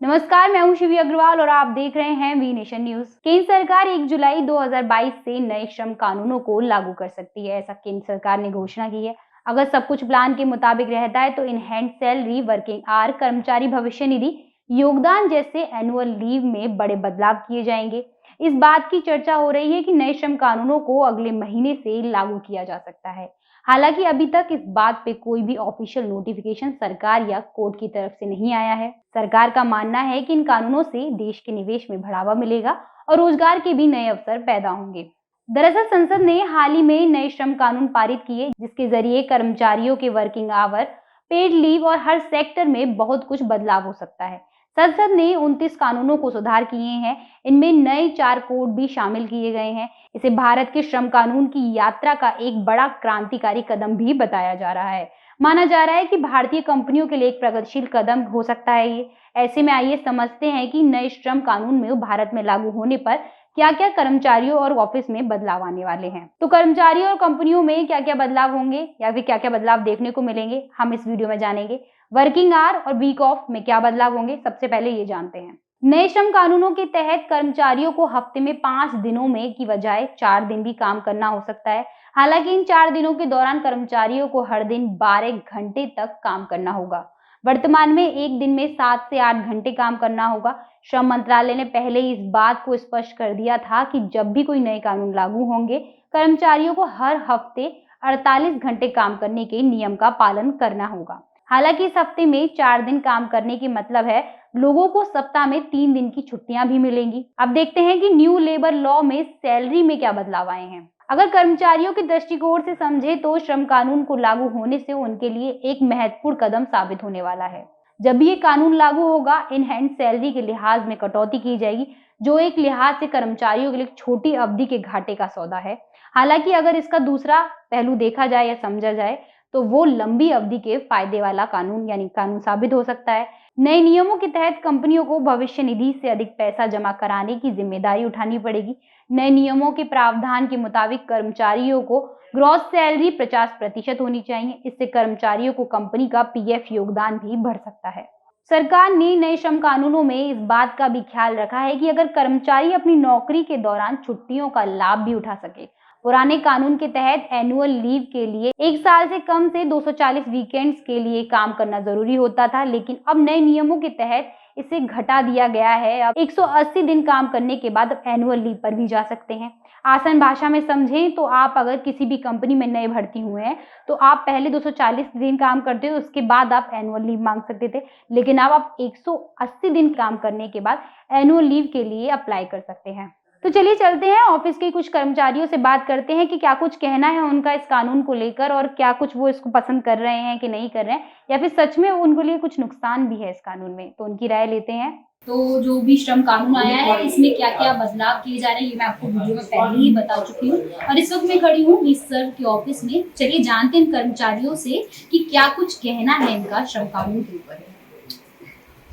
नमस्कार, मैं हूं शिवी अग्रवाल और आप देख रहे हैं वी नेशन न्यूज। केंद्र सरकार 1 जुलाई 2022 से नए श्रम कानूनों को लागू कर सकती है, ऐसा केंद्र सरकार ने घोषणा की है। अगर सब कुछ प्लान के मुताबिक रहता है तो इनहैंड सैलरी, वर्किंग आवर, कर्मचारी भविष्य निधि योगदान जैसे एनुअल लीव में बड़े बदलाव किए जाएंगे। इस बात की चर्चा हो रही है कि नए श्रम कानूनों को अगले महीने से लागू किया जा सकता है। हालांकि अभी तक इस बात पे कोई भी ऑफिशियल नोटिफिकेशन सरकार या कोर्ट की तरफ से नहीं आया है। सरकार का मानना है कि इन कानूनों से देश के निवेश में बढ़ावा मिलेगा और रोजगार के भी नए अवसर पैदा होंगे। दरअसल संसद ने हाल ही में नए श्रम कानून पारित किए, जिसके जरिए कर्मचारियों के वर्किंग आवर, पेड लीव और हर सेक्टर में बहुत कुछ बदलाव हो सकता है। संसद ने 29 कानूनों को सुधार किए हैं। इनमें नए 4 कोड भी शामिल किए गए हैं। इसे भारत के श्रम कानून की यात्रा का एक बड़ा क्रांतिकारी कदम भी बताया जा रहा है। माना जा रहा है कि भारतीय कंपनियों के लिए एक प्रगतिशील कदम हो सकता है ये। ऐसे में आइए समझते हैं कि नए श्रम कानून में भारत में लागू होने पर क्या-क्या कर्मचारियों और ऑफिस में बदलाव आने वाले हैं। तो कर्मचारियों और कंपनियों में क्या-क्या बदलाव होंगे या फिर क्या-क्या बदलाव देखने को मिलेंगे, हम इस वीडियो में जानेंगे। वर्किंग आवर और वीक ऑफ में क्या बदलाव होंगे, सबसे पहले ये जानते हैं। नए श्रम कानूनों के तहत कर्मचारियों को हफ्ते में 5 दिनों में की बजाय 4 दिन भी काम करना हो सकता है। हालांकि इन 4 दिनों के दौरान कर्मचारियों को हर दिन 12 घंटे तक काम करना होगा। वर्तमान में एक दिन में 7 से 8 घंटे काम करना होगा। श्रम मंत्रालय ने पहले ही इस बात को स्पष्ट कर दिया था कि जब भी कोई नए कानून लागू होंगे, कर्मचारियों को हर हफ्ते 48 घंटे काम करने के नियम का पालन करना होगा। हालांकि इस हफ्ते में 4 दिन काम करने की मतलब है लोगों को सप्ताह में 3 दिन की छुट्टियां भी मिलेंगी। अब देखते हैं कि न्यू लेबर लॉ में सैलरी में क्या बदलाव आए हैं। अगर कर्मचारियों के दृष्टिकोण से समझे तो श्रम कानून को लागू होने से उनके लिए एक महत्वपूर्ण कदम साबित होने वाला है। जब भी ये कानून लागू होगा, इन हैंड सैलरी के लिहाज में कटौती की जाएगी, जो एक लिहाज से कर्मचारियों के लिए छोटी अवधि के घाटे का सौदा है। हालांकि अगर इसका दूसरा पहलू देखा जाए या समझा जाए तो वो लंबी अवधि के फायदे वाला कानून यानी कानून साबित हो सकता है। नए नियमों के तहत कंपनियों को भविष्य निधि से अधिक पैसा जमा कराने की जिम्मेदारी उठानी पड़ेगी। नए नियमों के प्रावधान के मुताबिक कर्मचारियों को ग्रॉस सैलरी 50% होनी चाहिए। इससे कर्मचारियों को कंपनी का पीएफ योगदान भी बढ़ सकता है। सरकार ने नए श्रम कानूनों में इस बात का भी ख्याल रखा है कि अगर कर्मचारी अपनी नौकरी के दौरान छुट्टियों का लाभ भी उठा सके। पुराने कानून के तहत एनुअल लीव के लिए 1 साल से कम से 240 वीकेंड्स के लिए काम करना जरूरी होता था, लेकिन अब नए नियमों के तहत इसे घटा दिया गया है। अब 180 दिन काम करने के बाद एनुअल लीव पर भी जा सकते हैं। आसान भाषा में समझें तो आप अगर किसी भी कंपनी में नए भर्ती हुए हैं तो आप पहले 240 दिन काम करते हो, उसके बाद आप एनुअल लीव मांग सकते थे, लेकिन अब आप 180 दिन काम करने के बाद एनुअल लीव के लिए अप्लाई कर सकते हैं। तो चलिए चलते हैं ऑफिस के कुछ कर्मचारियों से बात करते हैं कि क्या कुछ कहना है उनका इस कानून को लेकर और क्या कुछ वो इसको पसंद कर रहे हैं कि नहीं कर रहे हैं, या फिर सच में उनके लिए कुछ नुकसान भी है इस कानून में। तो उनकी राय लेते हैं। तो जो भी श्रम कानून आया है, इसमें क्या क्या बदलाव किए जा रहे हैं, ये मैं आपको वीडियो में पहले ही बता चुकी हूँ और इस वक्त मैं खड़ी हूँ इस सर के ऑफिस में। चलिए जानते हैं कर्मचारियों से कि क्या कुछ कहना है इनका श्रम कानून के ऊपर।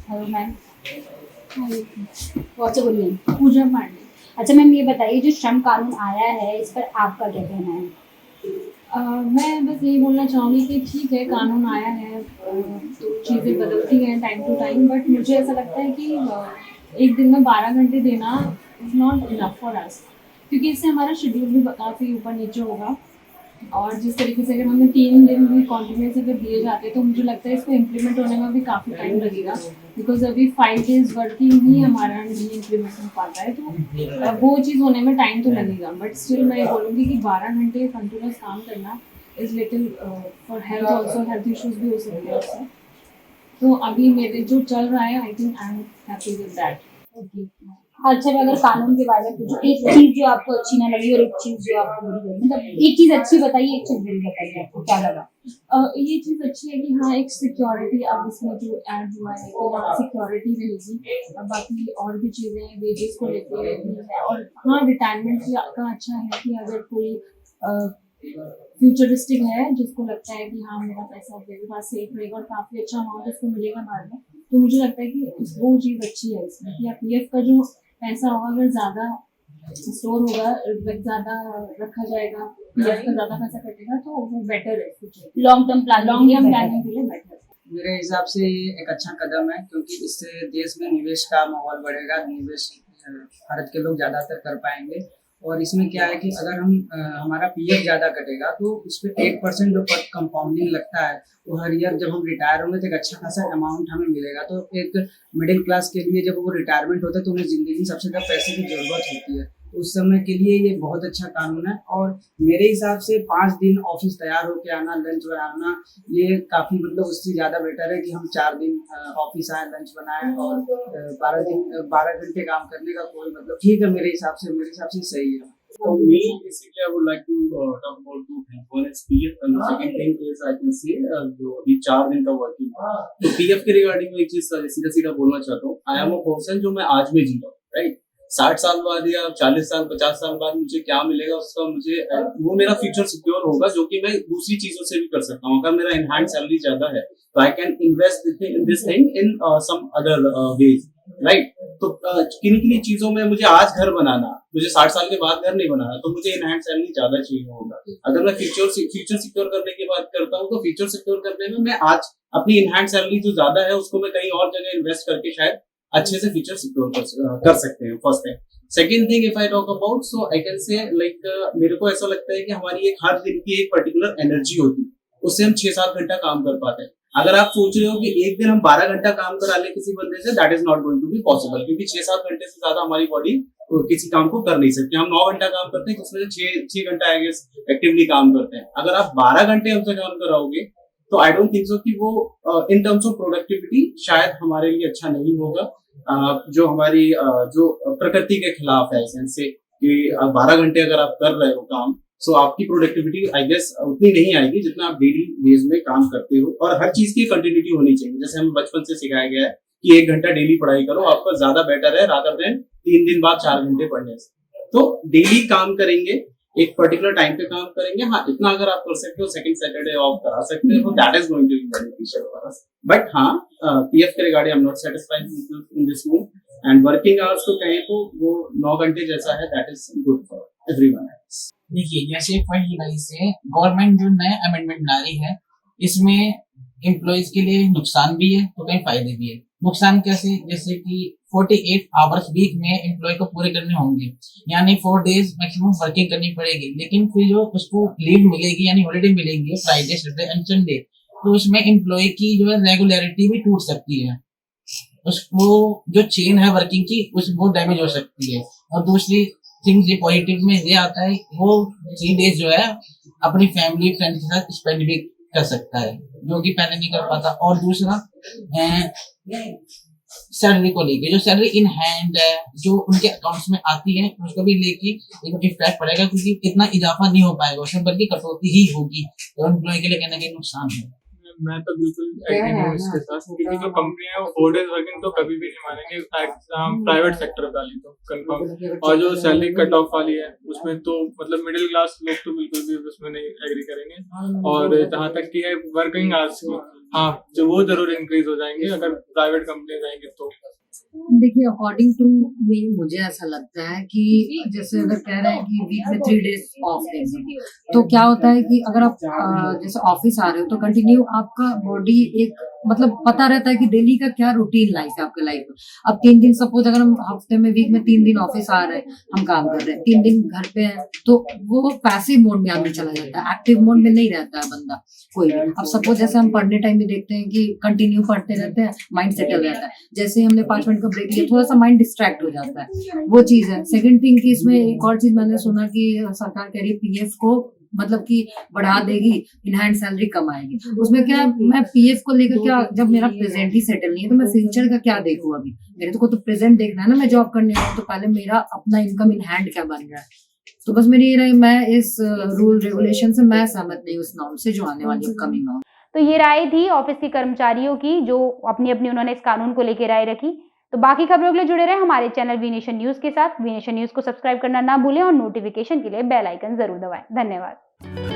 Hello ma'am. बोलिए। पूजा पांडे। अच्छा मैम, ये बताइए जो श्रम कानून आया है इस पर आपका क्या कहना है? मैं बस यही बोलना चाहूँगी कि ठीक है, कानून आया है तो चीज़ें बदलती हैं टाइम टू टाइम, बट मुझे ऐसा लगता है कि एक दिन में 12 घंटे देना is not enough for us, क्योंकि इससे हमारा शेड्यूल भी काफ़ी ऊपर नीचे होगा। और जिस तरीके से अगर हमें 3 दिन भी कॉन्टिन्यूस अगर दिए जाते हैं तो मुझे लगता है इसको इम्प्लीमेंट होने में भी काफ़ी टाइम लगेगा, बिकॉज अभी 5 डेज वर्किंग ही हमारा नहीं इम्प्लीमेंट हो पाता है, तो वो चीज़ होने में टाइम तो लगेगा। बट स्टिल मैं बोलूँगी कि 12 घंटे कंटिन्यूस काम करना is little for health also, health issues भी हो सकते हैं उससे। तो अभी मेरे जो चल रहा है, I think I am happy with that. अच्छा, मैं अगर कानून के बारे में पूछूं, एक चीज जो आपको अच्छी ना लगी और एक चीज जो आपको बुरी लगी, मतलब एक चीज अच्छी बताइए, एक चीज बुरी बताइए, आपको क्या लगा? ये चीज़ अच्छी है कि हाँ, एक सिक्योरिटी अब इसमें जो ऐड हुआ है तो हाँ सिक्योरिटी रहेगी। बाकी और भी चीज़ें वेजेस को लेकर भी है, और हाँ रिटायरमेंट का अच्छा है कि अगर कोई फ्यूचरिस्टिक है जिसको लगता है कि हाँ मेरा पैसा मेरे पास सेफ रहेगा और काफ़ी अच्छा अमाउंट उसको मिलेगा बाद में, तो मुझे लगता है कि वो चीज़ अच्छी है इसमें कि पीएफ का जो पैसा होगा अगर ज़्यादा स्टोर होगा, ज़्यादा रखा जाएगा, पीएफ का ज़्यादा पैसा कटेगा, तो वो बेटर है फ्यूचर लॉन्ग टर्म प्लानिंग के लिए बेटर है। मेरे हिसाब से ये एक अच्छा कदम है, क्योंकि इससे देश में निवेश का माहौल बढ़ेगा। निवेश भारत के लोग ज़्यादातर कर पाएंगे। और इसमें क्या है कि अगर हमारा पीएफ ज़्यादा कटेगा तो उस पर 8% जो कंपाउंडिंग लगता है, वो हर ईयर जब हम रिटायर होंगे तो एक अच्छा खासा अमाउंट हमें मिलेगा। तो एक मिडिल क्लास के लिए जब वो रिटायरमेंट होता है तो उन्हें ज़िंदगी में सबसे ज़्यादा पैसे की ज़रूरत होती है। तो उस समय के लिए ये बहुत अच्छा कानून है। और मेरे हिसाब से 5 दिन ऑफिस तैयार होके आना, लंच बनाना, ये काफ़ी मतलब उससे ज़्यादा बेटर है कि हम 4 दिन ऑफिस आए, लंच बनाए और 12 घंटे काम करने का कोई मतलब ठीक है मेरे हिसाब से सही है। For me, basically, I would like to talk about two things. One is PF, and the second thing is I can say जो अभी 4 दिन का वर्किंग। तो PF के रिगार्डिंग में एक चीज सीधा बोलना चाहता हूँ। आई एम अ पर्सन जो मैं आज में जी रहा हूँ, राइट। 60 साल बाद या 40 साल 50 साल बाद मुझे क्या मिलेगा उसका मुझे वो मेरा फ्यूचर सिक्योर होगा, जो कि मैं दूसरी चीजों से भी कर सकता हूँ। अगर मेरा इन हैंड सैलरी ज्यादा है तो I can invest in this thing in some other ways, right. तो किन चीजों में मुझे आज घर बनाना, मुझे 60 साल के बाद घर नहीं बनाना, तो मुझे इन हैंड सैलरी ज्यादा चाहिए होगा। अगर मैं फ्यूचर सिक्योर करने की बात करता हूँ तो फ्यूचर सिक्योर करने में मैं आज अपनी इन हैंड सैलरी जो ज्यादा है उसको मैं कहीं और जगह इन्वेस्ट करके शायद अच्छे से फ्यूचर सिक्योर कर सकते हैं। First thing. Second thing, if I talk about, so I can say like मेरे को ऐसा लगता है कि हमारी एक हर दिन की एक पर्टिकुलर एनर्जी होती है, उससे हम 6-7 घंटा काम कर पाते हैं। अगर आप सोच रहे हो कि एक दिन हम 12 घंटा काम करा ले किसी बंदे से, that is not going to be possible, क्योंकि 6-7 घंटे से ज्यादा हमारी बॉडी किसी काम को कर नहीं सकती। हम 9 घंटा काम करते हैं, जिसमें से 6 घंटा आई गेस एक्टिवली काम करते हैं। अगर आप 12 घंटे हमसे काम कराओगे तो आई डोंट थिंक सो कि वो इन टर्म्स ऑफ प्रोडक्टिविटी शायद हमारे लिए अच्छा नहीं होगा। जो हमारी जो प्रकृति के खिलाफ है, सेंस से कि 12 घंटे अगर आप कर रहे हो काम, सो आपकी प्रोडक्टिविटी आई गेस उतनी नहीं आएगी जितना आप डेली बेस में काम करते हो। और हर चीज की कंटिन्यूटी होनी चाहिए। जैसे हमें बचपन से सिखाया गया है कि 1 घंटा डेली पढ़ाई करो, आपका ज्यादा बेटर है रादर देन 3 दिन बाद 4 घंटे पढ़ने से। तो डेली काम करेंगे, एक पर्टिकुलर टाइम पे काम करेंगे। हाँ, इतना अगर आप कर सकते हो, सेकंड सैटरडे ऑफ करा सकते हो, that is going to be beneficial for us. But हाँ, पीएफ के regarding I am not satisfied in this move. And working hours को कहें तो वो 9 घंटे जैसा है, that is good for everyone else. देखिए, जैसे फर्स्ट जुलाई से गवर्नमेंट जो नया अमेंडमेंट ला रही है, इसमें एम्प्लॉइज के लिए नुकसान भी है तो कई फायदे भी है। नुकसान कैसे? जैसे कि 48 आवर्स वीक में एम्प्लॉय को पूरे करने होंगे, यानी 4 डेज मैक्सिमम वर्किंग करनी पड़ेगी। लेकिन फिर जो उसको लीव मिलेगी यानी हॉलिडे मिलेंगे फ्राइडे, सैटरडे एंड संडे, तो उसमें एम्प्लॉय की जो है रेगुलरिटी भी टूट सकती है। उसको जो चेन है वर्किंग की वो डैमेज हो सकती है। और दूसरी थिंग ये पॉजिटिव में ये आता है, वो 3 डेज जो है अपनी फैमिली फ्रेंड के साथ स्पेंड भी कर सकता है, जो कि पहले नहीं कर पाता। और दूसरा सैलरी को लेके, जो सैलरी इन हैंड है जो उनके अकाउंट्स में आती है, उसको भी लेके एक इफेक्ट पड़ेगा, क्योंकि इतना इजाफा नहीं हो पाएगा उसमें, बल्कि कटौती ही होगी। तो एम्प्लॉय के लिए कहना कि नुकसान है। मैं तो बिल्कुल एग्री हूँ इसके साथ, क्योंकि जो कंपनियां है वो 4 डेज वर्किंग तो कभी भी नहीं मानेंगे, प्राइवेट सेक्टर वाली तो कंफर्म। और जो सैलरी कट ऑफ वाली है उसमें तो मतलब मिडिल क्लास लोग तो बिल्कुल भी उसमें नहीं एग्री करेंगे। और जहाँ तक की है वर्किंग आवर्स की, हाँ, जो वो जरूर इंक्रीज हो जाएंगे अगर प्राइवेट कंपनी जाएंगे तो। देखिए, अकॉर्डिंग टू मी मुझे ऐसा लगता है कि जैसे अगर कह रहे हैं कि वीक में 3 डेज ऑफ देंगे, तो क्या होता है कि अगर आप जैसे ऑफिस आ रहे हो तो कंटिन्यू आपका बॉडी एक मतलब पता रहता है कि डेली का क्या रूटीन लाइफ है आपके लाइफ में। अब 3 दिन सपोज अगर हम हफ्ते में वीक में 3 दिन ऑफिस आ रहे हैं, हम काम कर रहे हैं, 3 दिन घर पे हैं, तो वो पैसिव मोड में आदमी चला जाता है, एक्टिव मोड में नहीं रहता है बंदा कोई भी। अब सपोज जैसे हम पढ़ने टाइम में देखते हैं कि कंटिन्यू पढ़ते रहते हैं, माइंड सेटल रहता है। जैसे ही हमने 5 मिनट का ब्रेक लिया, थोड़ा सा माइंड डिस्ट्रैक्ट हो जाता है, वो चीज है। सेकंड थिंग कि इसमें एक और चीज मैंने सुना कि सरकार कह रही है पीएफ को मतलब कि बढ़ा देगी, इन हैंड सैलरी कम आएगी। उसमें क्या मैं पीएफ को लेकर क्या, जब मेरा प्रेजेंट ही सेटल नहीं है तो मैं फ्यूचर का क्या देखूं? अभी मेरे को तो प्रेजेंट देखना है ना, मैं जॉब करने वाला हूं, तो पहले मेरा अपना इनकम इन हैंड क्या बन रहा है। तो बस मेरी ये रही, मैं इस रूल रेगुलेशन से मैं सहमत नहीं, उस नॉर्म से जो आने वाली अपकमिंग नॉर्म। तो ये राय थी ऑफिस के कर्मचारियों की, जो अपनी अपनी उन्होंने इस कानून को लेकर राय रखी। तो बाकी खबरों के लिए जुड़े रहे हमारे चैनल वी नेशन न्यूज के साथ। वी नेशन न्यूज को सब्सक्राइब करना ना भूलें और नोटिफिकेशन के लिए बेल आइकन जरूर दबाएं। धन्यवाद।